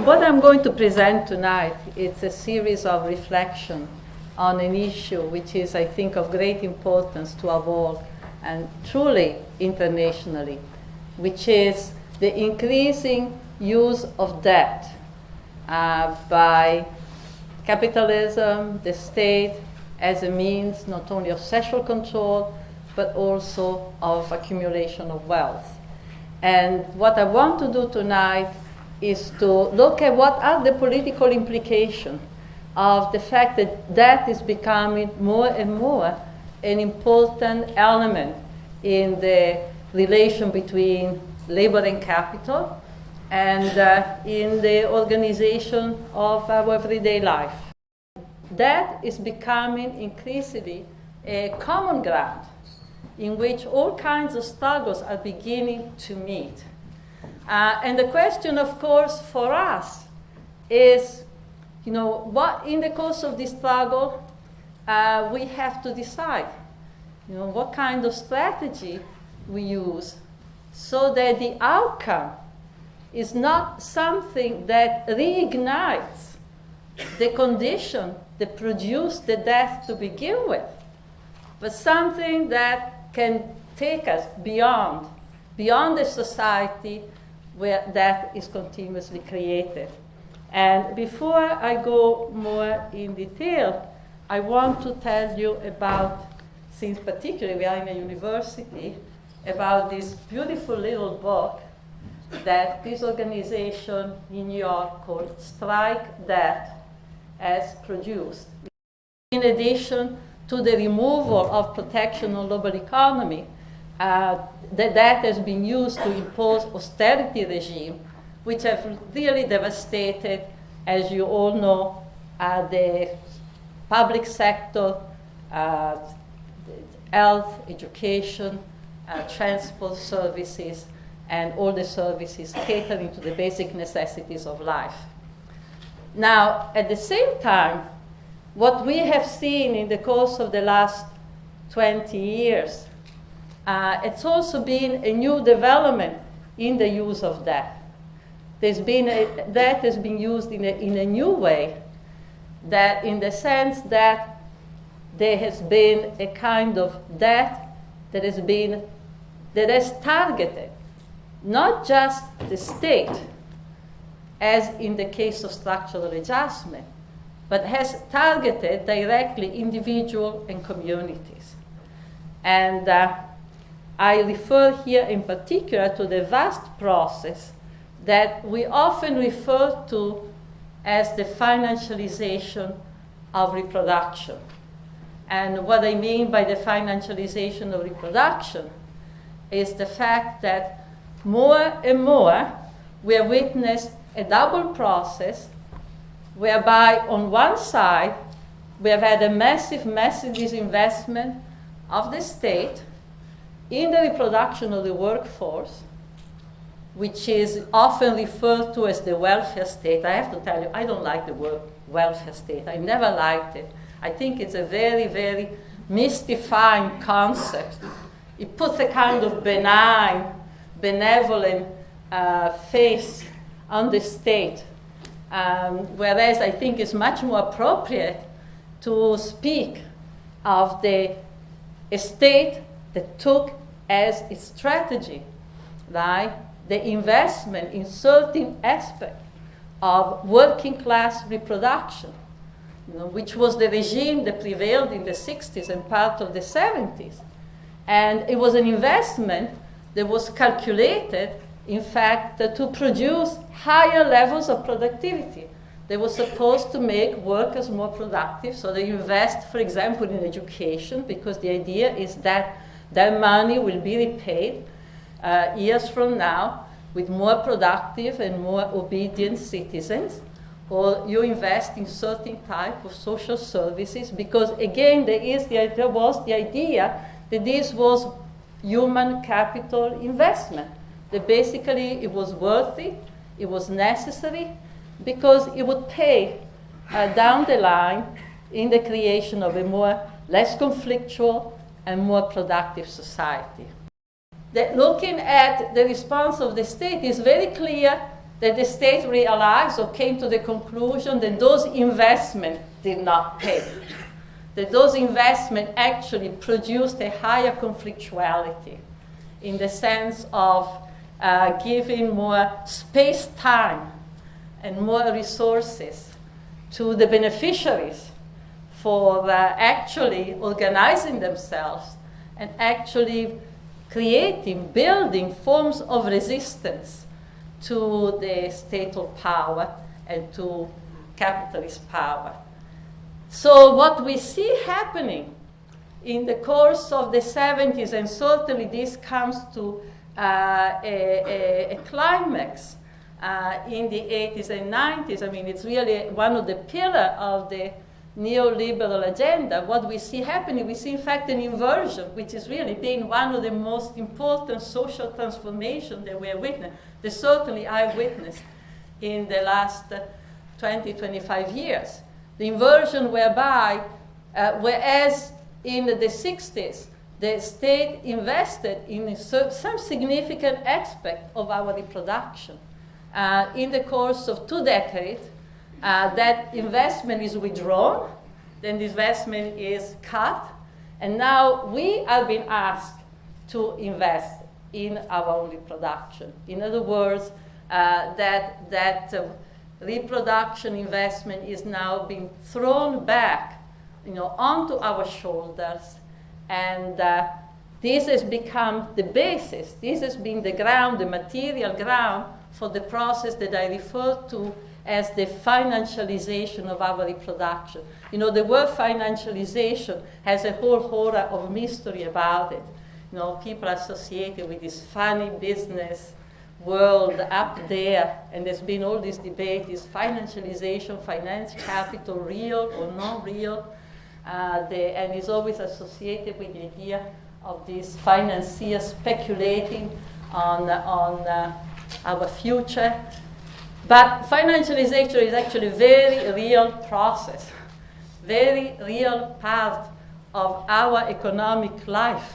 What I'm going to present tonight is a series of reflection on an issue which is, I think, of great importance to us all and truly internationally, which is the increasing use of debt by capitalism, the state, as a means not only of social control, but also of accumulation of wealth. And what I want to do tonight is to look at what are the political implications of the fact that debt is becoming more and more an important element in the relation between labor and capital and in the organization of our everyday life. Debt is becoming increasingly a common ground in which all kinds of struggles are beginning to meet. And the question, of course, for us is, what in the course of this struggle we have to decide, what kind of strategy we use so that the outcome is not something that reignites the condition that produced the death to begin with, but something that can take us beyond the society where that is continuously created. And before I go more in detail, I want to tell you about, since particularly we are in a university, about this beautiful little book that this organization in New York called Strike Debt has produced. In addition to the removal of protection on global economy, that has been used to impose austerity regime, which have really devastated, as you all know, the public sector, health, education, transport services, and all the services catering to the basic necessities of life. Now, at the same time, what we have seen in the course of the last 20 years, it's also been a new development in the use of debt. Debt has been used in a new way, that in the sense that there has been a kind of debt that has targeted not just the state, as in the case of structural adjustment, but has targeted directly individuals and communities. And I refer here in particular to the vast process that we often refer to as the financialization of reproduction. And what I mean by the financialization of reproduction is the fact that more and more we have witnessed a double process whereby on one side we have had a massive disinvestment of the state in the reproduction of the workforce, which is often referred to as the welfare state. I have to tell you, I don't like the word welfare state. I never liked it. I think it's a very, very mystifying concept. It puts a kind of benign, benevolent face on the state, whereas I think it's much more appropriate to speak of a state that took as its strategy, right, the investment in certain aspects of working class reproduction, which was the regime that prevailed in the 60s and part of the 70s. And it was an investment that was calculated, in fact, to produce higher levels of productivity. They were supposed to make workers more productive, so they invest, for example, in education, because the idea is that their money will be repaid years from now with more productive and more obedient citizens, or you invest in certain type of social services, because again, there was the idea that this was human capital investment, that basically it was worthy, it was necessary, because it would pay down the line in the creation of a less conflictual and more productive society. That looking at the response of the state is very clear that the state realized or came to the conclusion that those investments did not pay. That those investments actually produced a higher conflictuality in the sense of giving more space-time and more resources to the beneficiaries for actually organizing themselves and actually creating, building forms of resistance to the statal power and to capitalist power. So what we see happening in the course of the 70s, and certainly this comes to a climax in the 80s and 90s. I mean, it's really one of the pillars of the neoliberal agenda. What we see happening, we see in fact an inversion, which is really being one of the most important social transformations that we have witnessed, that certainly I've witnessed in the last 20, 25 years. The inversion whereby, whereas in the 60s, the state invested in some significant aspect of our reproduction. In the course of 2 decades, that investment is withdrawn, then the investment is cut, and now we are being asked to invest in our own reproduction. In other words, that reproduction investment is now being thrown back, onto our shoulders, and this has become the basis. This has been the ground, the material ground for the process that I refer to as the financialization of our reproduction. The word financialization has a whole horror of mystery about it. People associated with this funny business world up there, and there's been all this debate, is financialization, finance capital real or not real? And it's always associated with the idea of these financiers speculating on our future. But financialization is actually a very real process, very real part of our economic life.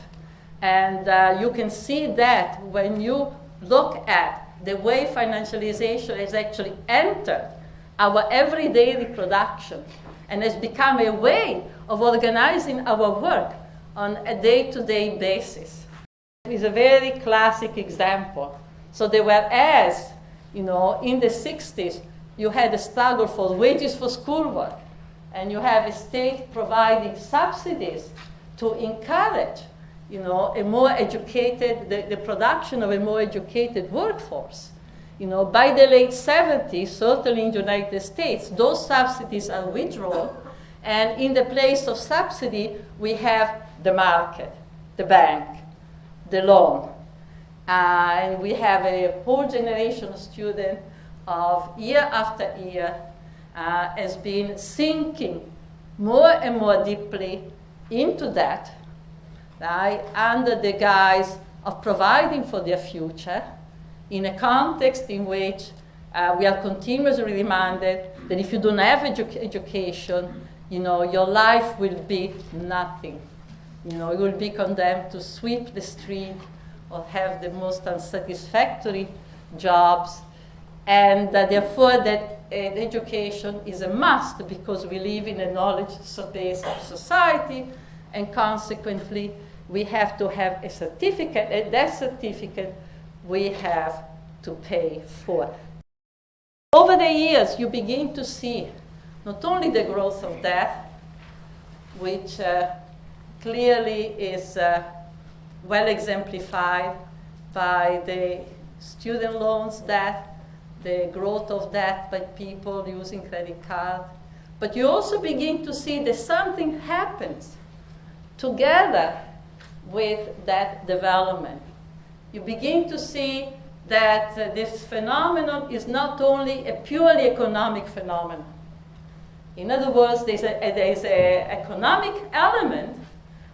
And you can see that when you look at the way financialization has actually entered our everyday reproduction and has become a way of organizing our work on a day-to-day basis. It's a very classic example. So there were, in the 60s, you had a struggle for wages for schoolwork, and you have a state providing subsidies to encourage, a more educated, the production of a more educated workforce. By the late 70s, certainly in the United States, those subsidies are withdrawn, and in the place of subsidy, we have the market, the bank, the loan. And we have a whole generation of students of year after year has been sinking more and more deeply into that, right, under the guise of providing for their future in a context in which we are continuously reminded that if you don't have education, your life will be nothing. You will be condemned to sweep the street or have the most unsatisfactory jobs, and therefore that education is a must because we live in a knowledge-based society, and consequently we have to have a certificate, and that certificate we have to pay for. Over the years, you begin to see not only the growth of debt, which clearly is well exemplified by the student loans debt, the growth of debt by people using credit card. But you also begin to see that something happens together with that development. You begin to see that this phenomenon is not only a purely economic phenomenon. In other words, there's an economic element,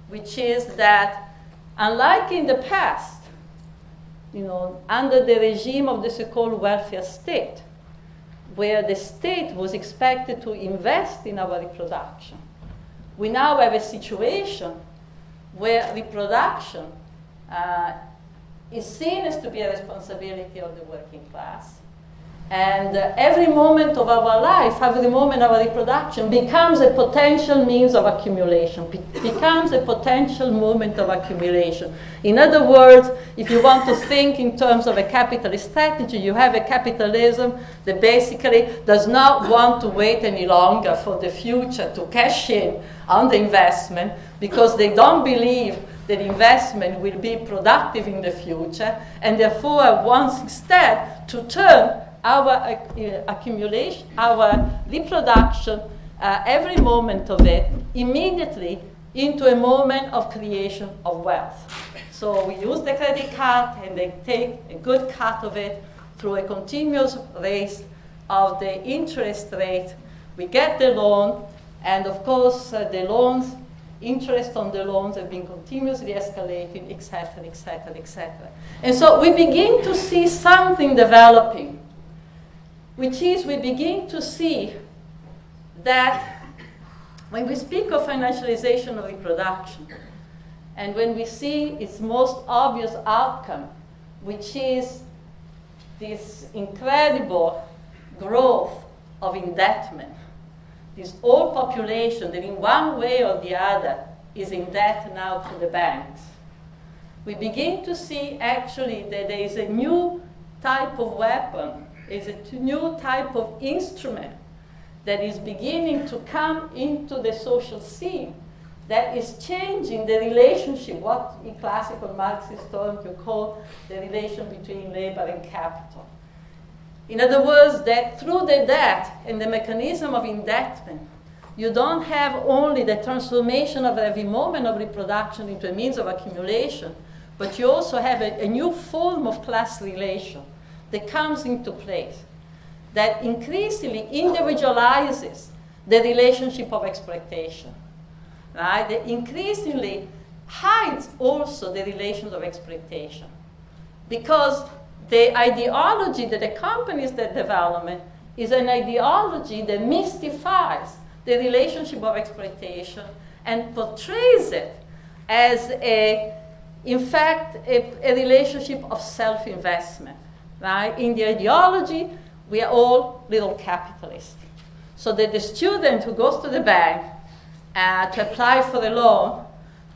which is that unlike in the past, under the regime of the so-called welfare state, where the state was expected to invest in our reproduction, we now have a situation where reproduction is seen as to be a responsibility of the working class, And every moment of our life, every moment of our reproduction becomes a potential means of accumulation, becomes a potential moment of accumulation. In other words, if you want to think in terms of a capitalist strategy, you have a capitalism that basically does not want to wait any longer for the future to cash in on the investment because they don't believe that investment will be productive in the future, and therefore wants instead to turn our accumulation, our reproduction, every moment of it, immediately into a moment of creation of wealth. So we use the credit card and they take a good cut of it through a continuous raise of the interest rate. We get the loan, and of course the loans, interest on the loans have been continuously escalating, etc., etc., etc. And so we begin to see something developing, which is we begin to see that when we speak of financialization of reproduction, and when we see its most obvious outcome, which is this incredible growth of indebtedness, this whole population that in one way or the other is in debt now to the banks, we begin to see actually that there is a new type of weapon, is a new type of instrument that is beginning to come into the social scene that is changing the relationship, what in classical Marxist terms you call the relation between labor and capital. In other words, that through the debt and the mechanism of indebtedness, you don't have only the transformation of every moment of reproduction into a means of accumulation, but you also have a new form of class relation that comes into place that increasingly individualizes the relationship of exploitation, right? That increasingly hides also the relations of exploitation, because the ideology that accompanies that development is an ideology that mystifies the relationship of exploitation and portrays it as in fact, a relationship of self-investment. Right? In the ideology, we are all little capitalists. So that the student who goes to the bank to apply for a loan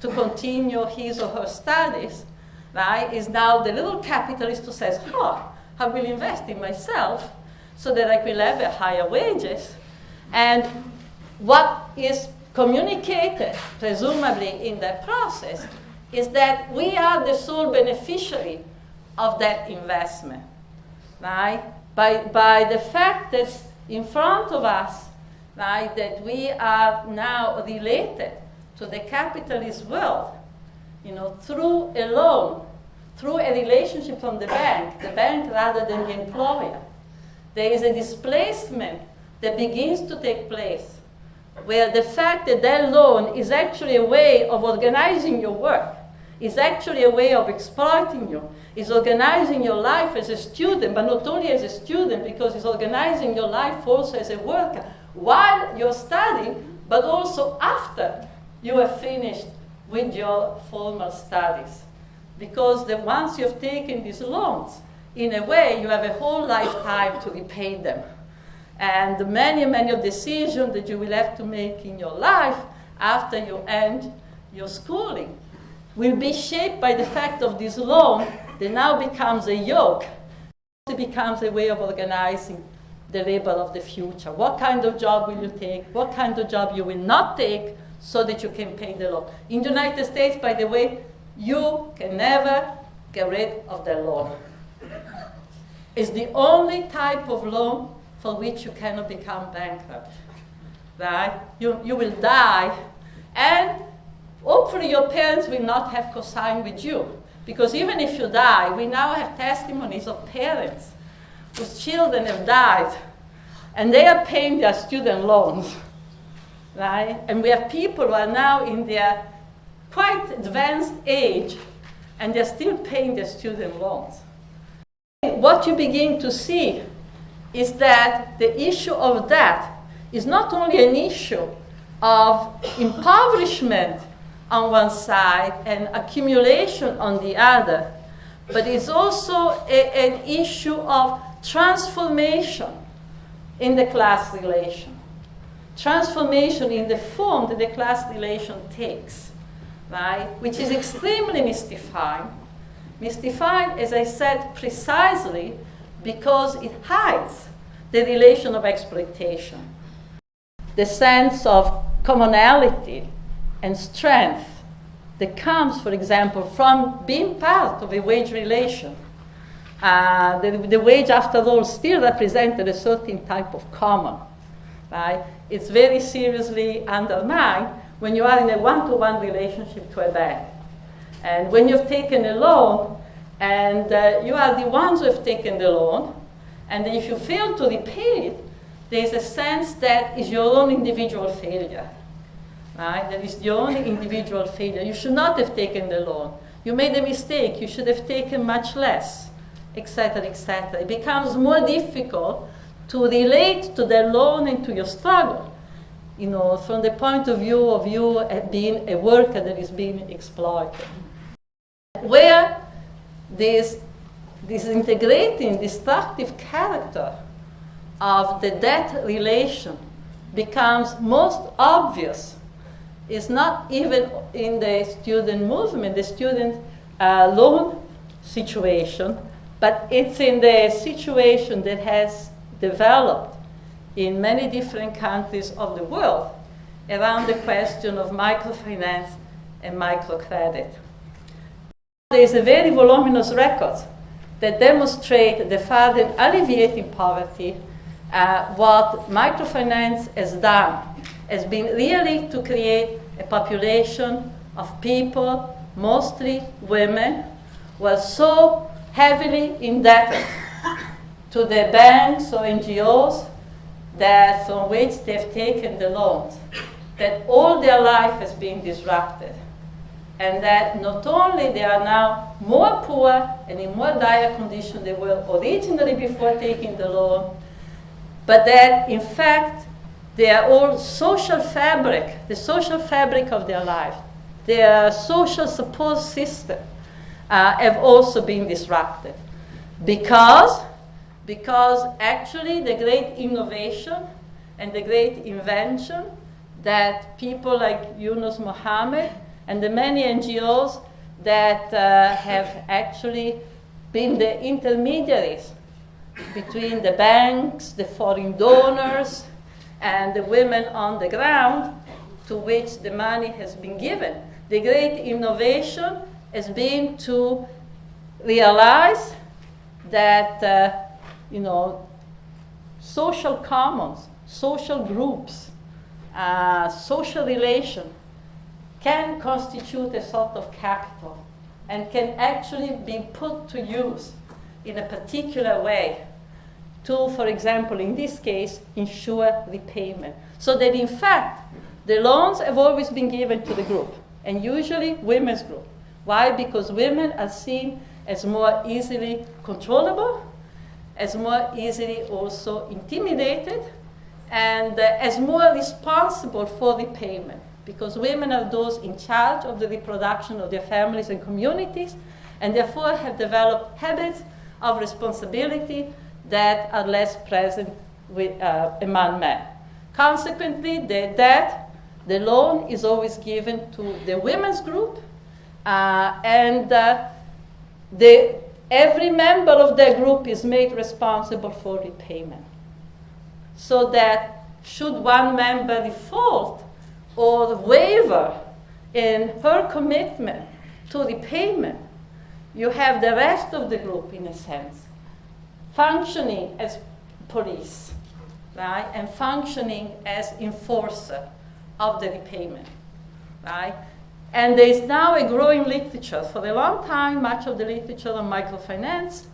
to continue his or her studies, right, is now the little capitalist who says, I will invest in myself so that I will have a higher wages. And what is communicated, presumably in that process, is that we are the sole beneficiary of that investment, right? By the fact that in front of us, right, that we are now related to the capitalist world, through a loan, through a relationship from the bank rather than the employer. There is a displacement that begins to take place, where the fact that that loan is actually a way of organizing your work, is actually a way of exploiting you, is organizing your life as a student, but not only as a student, because it's organizing your life also as a worker while you're studying, but also after you have finished with your formal studies. Because once you've taken these loans, in a way, you have a whole lifetime to repay them. And many, many of the decisions that you will have to make in your life after you end your schooling will be shaped by the fact of this loan that now becomes a yoke. It becomes a way of organizing the labor of the future. What kind of job will you take? What kind of job you will not take so that you can pay the loan? In the United States, by the way, you can never get rid of the loan. It's the only type of loan for which you cannot become bankrupt, right? You will die, and hopefully your parents will not have co-signed with you, because even if you die, we now have testimonies of parents whose children have died, and they are paying their student loans, right? And we have people who are now in their quite advanced age, and they're still paying their student loans. What you begin to see is that the issue of debt is not only an issue of impoverishment on one side and accumulation on the other, but it's also an issue of transformation in the class relation. Transformation in the form that the class relation takes, right? Which is extremely mystifying. Mystifying, as I said, precisely because it hides the relation of exploitation, the sense of commonality and strength that comes, for example, from being part of a wage relation. The wage, after all, still represented a certain type of common, right? It's very seriously undermined when you are in a one-to-one relationship to a bank. And when you've taken a loan, and you are the ones who have taken the loan, and if you fail to repay it, there's a sense that it's your own individual failure, right? That is your own individual failure. You should not have taken the loan. You made a mistake. You should have taken much less, etc., etc. It becomes more difficult to relate to the loan and to your struggle, from the point of view of you being a worker that is being exploited. Where this integrating destructive character of the debt relation becomes most obvious is not even in the student movement, the student loan situation, but it's in the situation that has developed in many different countries of the world around the question of microfinance and microcredit. There is a very voluminous record that demonstrate the fact that alleviating poverty, what microfinance has done has been really to create a population of people, mostly women, who are so heavily indebted to the banks or NGOs from which they've taken the loans, that all their life has been disrupted. And that not only they are now more poor and in more dire condition they were originally before taking the loan, but that in fact their whole social fabric, the social fabric of their life, their social support system have also been disrupted. Because actually the great innovation and the great invention that people like Yunus Mohammed and the many NGOs that have actually been the intermediaries between the banks, the foreign donors, and the women on the ground to which the money has been given. The great innovation has been to realize that social commons, social groups, social relation can constitute a sort of capital and can actually be put to use in a particular way to, for example, in this case, ensure repayment. So that in fact, the loans have always been given to the group, and usually women's group. Why? Because women are seen as more easily controllable, as more easily also intimidated, and as more responsible for repayment. Because women are those in charge of the reproduction of their families and communities, and therefore have developed habits of responsibility that are less present among men. Consequently, the loan is always given to the women's group, and every member of their group is made responsible for repayment. So that should one member default or waver in her commitment to repayment, you have the rest of the group, in a sense, functioning as police, right, and functioning as enforcer of the repayment, right? And there is now a growing literature. For a long time, much of the literature on microfinance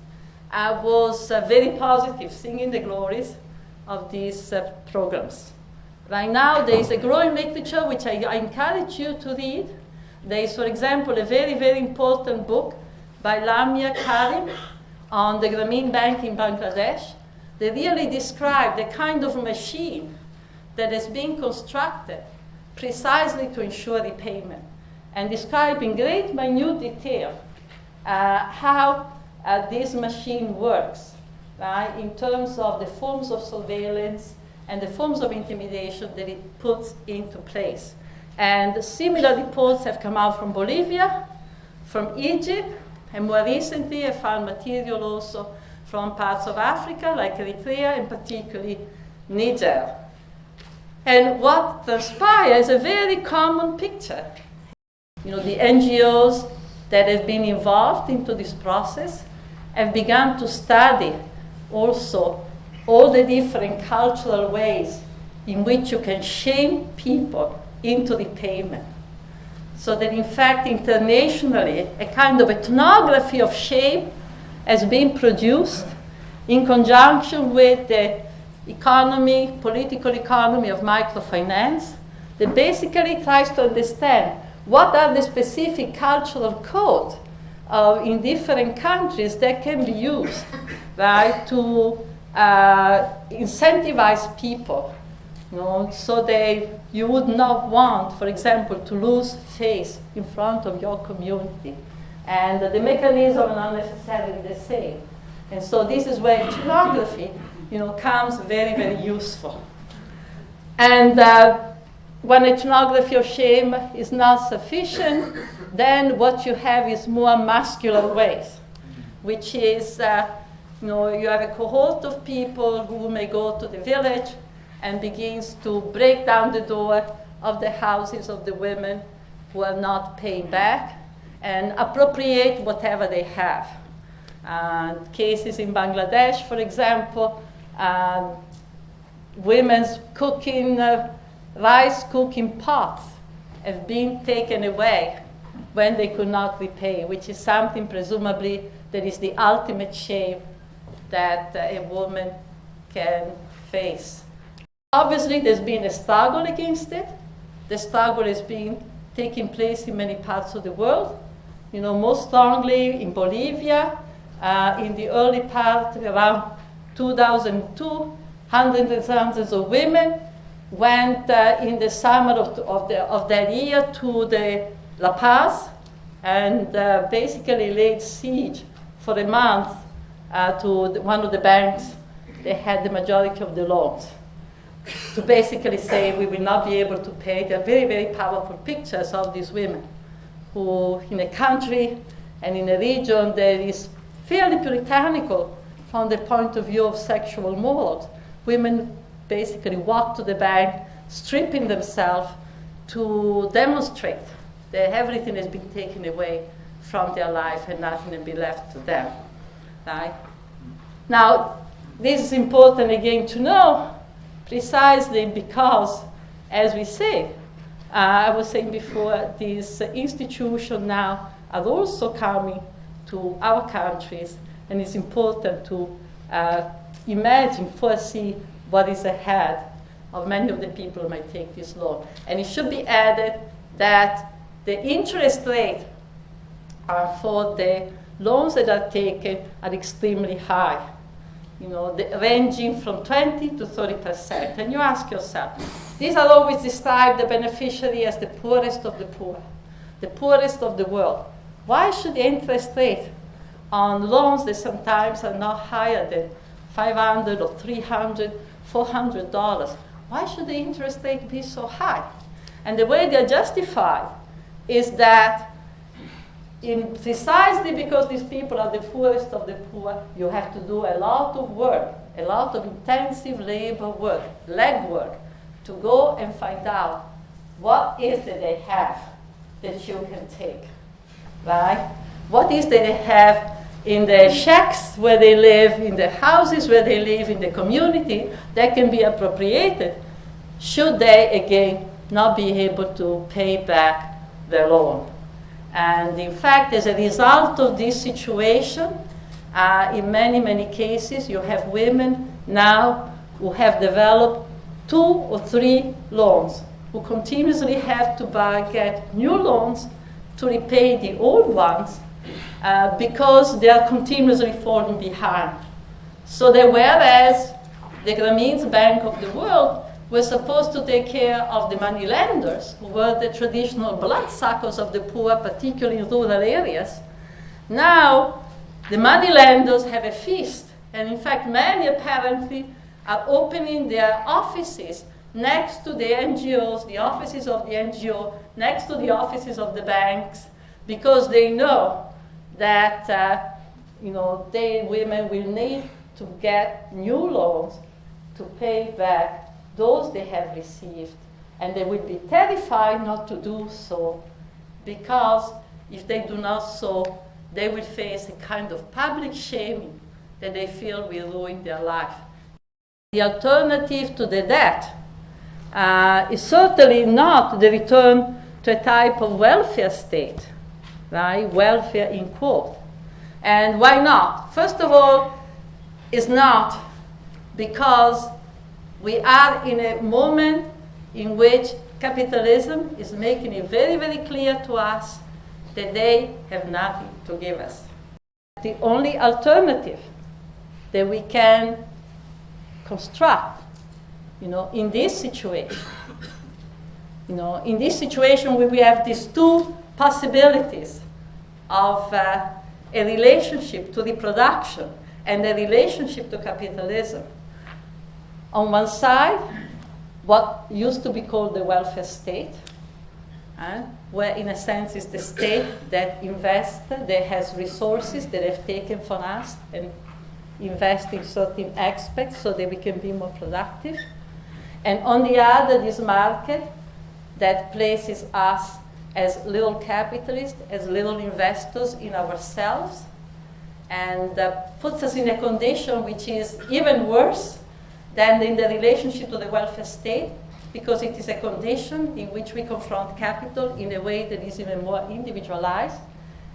was very positive, singing the glories of these programs. Right now, there is a growing literature which I encourage you to read. There is, for example, a very, very important book by Lamia Karim on the Grameen Bank in Bangladesh. They really describe the kind of machine that has been constructed precisely to ensure repayment, and describe in great minute detail how this machine works, right, in terms of the forms of surveillance and the forms of intimidation that it puts into place. And similar reports have come out from Bolivia, from Egypt, and more recently I found material also from parts of Africa, like Eritrea, and particularly Niger. And what transpires is a very common picture. The NGOs that have been involved into this process have begun to study also all the different cultural ways in which you can shame people into repayment. So that in fact, internationally, a kind of ethnography of shame has been produced in conjunction with the political economy of microfinance, that basically tries to understand what are the specific cultural codes in different countries that can be used, right, to incentivize people, so you would not want, for example, to lose face in front of your community. And the mechanisms are not necessarily the same. And so this is where ethnography, comes very, very useful. And when ethnography of shame is not sufficient, then what you have is more muscular ways, which is, you have a cohort of people who may go to the village and begins to break down the door of the houses of the women who are not paying back and appropriate whatever they have. Cases in Bangladesh, for example, women's cooking, rice cooking pots have been taken away when they could not repay, which is something presumably that is the ultimate shame that a woman can face. Obviously, there's been a struggle against it. The struggle has been taking place in many parts of the world. Most strongly in Bolivia, in the early part, around 2002, hundreds and thousands of women went in the summer of that year to the La Paz and basically laid siege for a month to one of the banks that had the majority of the loans, to basically say we will not be able to pay. They're very, very powerful pictures of these women who, in a country and in a region that is fairly puritanical from the point of view of sexual morals, women basically walk to the bank, stripping themselves to demonstrate that everything has been taken away from their life and nothing will be left to them. Right? Now, this is important again to know, precisely because, as we say, I was saying before, these institutions now are also coming to our countries, and it's important to imagine, foresee what is ahead of many of the people who might take this loan. And it should be added that the interest rate for the loans that are taken are extremely high, ranging from 20 to 30%. And you ask yourself, these are always described, the beneficiary, as the poorest of the poor, the poorest of the world. Why should the interest rate on loans that sometimes are not higher than $500 or $300, $400, why should the interest rate be so high? And the way they're justified is that precisely because these people are the poorest of the poor, you have to do a lot of work, a lot of intensive labor work, leg work, to go and find out what is that they have that you can take, right? What is that they have in the shacks where they live, in the houses where they live, in the community, that can be appropriated, should they, again, not be able to pay back their loan. And in fact, as a result of this situation, in many, many cases, you have women now who have developed 2 or 3 loans, who continuously have to get new loans to repay the old ones, because they are continuously falling behind. So that whereas the Grameen's Bank of the world was supposed to take care of the money lenders, who were the traditional bloodsuckers of the poor, particularly in rural areas, now the money lenders have a feast And in fact, many apparently are opening their offices next to the NGOs, the offices of the NGO, next to the offices of the banks, because they know that women will need to get new loans to pay back those they have received. And they will be terrified not to do so, because if they do not so, they will face a kind of public shaming that they feel will ruin their life. The alternative to the debt is certainly not the return to a type of welfare state, right? Welfare in quote. And why not? First of all, it's not because we are in a moment in which capitalism is making it very, very clear to us that they have nothing to give us. The only alternative that we can construct, in this situation, in this situation where we have these two possibilities of a relationship to reproduction and a relationship to capitalism. On one side, what used to be called the welfare state, where in a sense is the state that invests, that has resources that have taken from us and invest in certain aspects so that we can be more productive. And on the other, this market that places us as little capitalists, as little investors in ourselves, and puts us in a condition which is even worse than in the relationship to the welfare state, because it is a condition in which we confront capital in a way that is even more individualized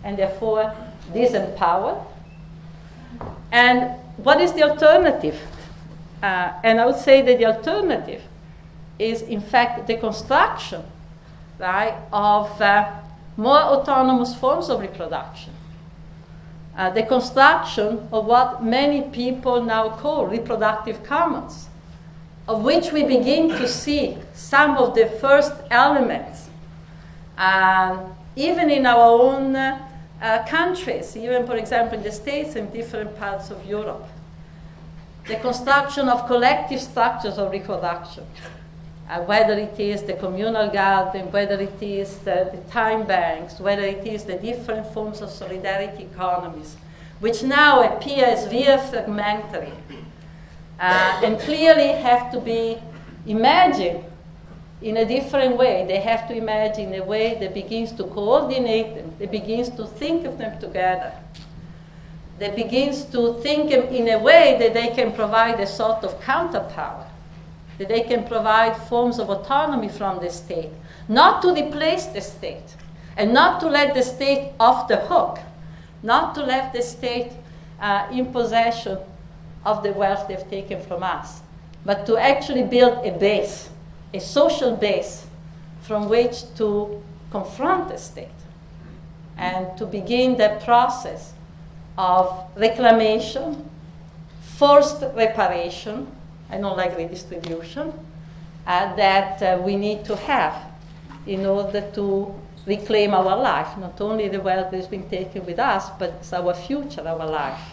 and therefore disempowered. And what is the alternative? And I would say that the alternative is, in fact, the construction, right, of more autonomous forms of reproduction. The construction of what many people now call reproductive commons, of which we begin to see some of the first elements, even in our own countries, even, for example, in the States and different parts of Europe. The construction of collective structures of reproduction, whether it is the communal garden, whether it is the time banks, whether it is the different forms of solidarity economies, which now appear as very fragmentary and clearly have to be imagined in a different way. They have to imagine a way that begins to coordinate them, that begins to think of them together, that begins to think in a way that they can provide a sort of counterpower, that they can provide forms of autonomy from the state, not to replace the state, and not to let the state off the hook, not to let the state in possession of the wealth they've taken from us, but to actually build a base, a social base from which to confront the state and to begin the process of reclamation, forced reparation, I don't like redistribution, that we need to have in order to reclaim our life, not only the wealth that has been taken with us, but it's our future, our life.